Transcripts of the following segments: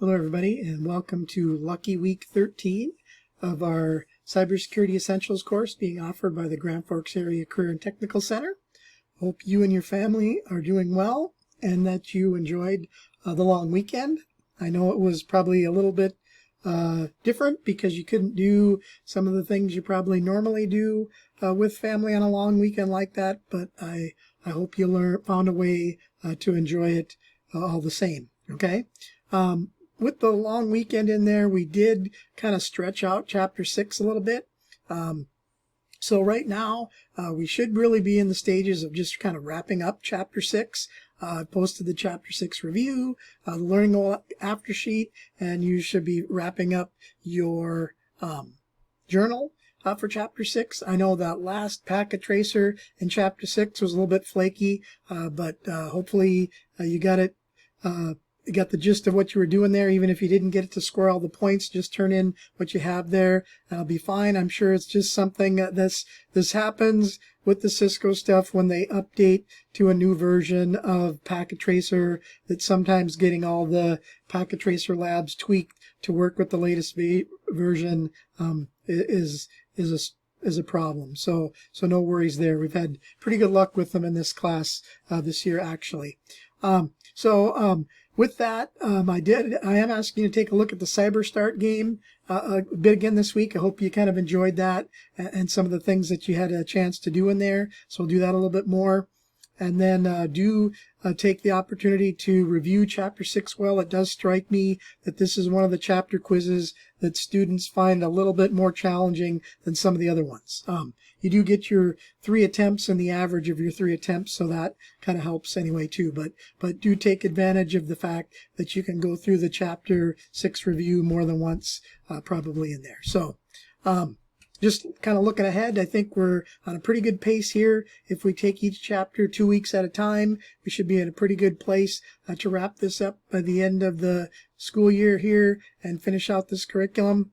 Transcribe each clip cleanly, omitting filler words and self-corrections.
Hello everybody and welcome to Lucky Week 13 of our Cybersecurity Essentials course being offered by the Grand Forks Area Career and Technical Center. Hope you and your family are doing well and that you enjoyed the long weekend. I know it was probably a little bit different because you couldn't do some of the things you probably normally do with family on a long weekend like that, but I hope you found a way to enjoy it all the same. Okay. With the long weekend in there, we did kind of stretch out Chapter 6 a little bit. So right now, we should really be in the stages of just kind of wrapping up Chapter 6. I posted the Chapter 6 review, the Learning Goal after sheet, and you should be wrapping up your journal for Chapter 6. I know that last packet tracer in Chapter 6 was a little bit flaky, but hopefully you got it. You got the gist of what you were doing there. Even if you didn't get it to score all the points, just turn in what you have there. That'll be fine. I'm sure it's just something this happens with the Cisco stuff when they update to a new version of Packet Tracer, that sometimes getting all the Packet Tracer labs tweaked to work with the latest version is a problem. So no worries there. We've had pretty good luck with them in this class this year, actually. With that, I am asking you to take a look at the Cyberstart game a bit again this week. I hope you kind of enjoyed that and some of the things that you had a chance to do in there. So we'll do that a little bit more. And then take the opportunity to review Chapter 6 well. It does strike me that this is one of the chapter quizzes that students find a little bit more challenging than some of the other ones. You do get your 3 attempts and the average of your 3 attempts, so that kind of helps anyway too. But do take advantage of the fact that you can go through the Chapter 6 review more than once, probably in there. So just kind of looking ahead, I think we're on a pretty good pace here. If we take each chapter 2 weeks at a time, we should be in a pretty good place to wrap this up by the end of the school year here and finish out this curriculum.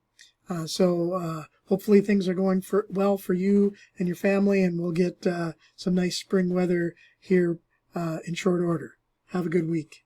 Hopefully things are going well for you and your family, and we'll get some nice spring weather here in short order. Have a good week.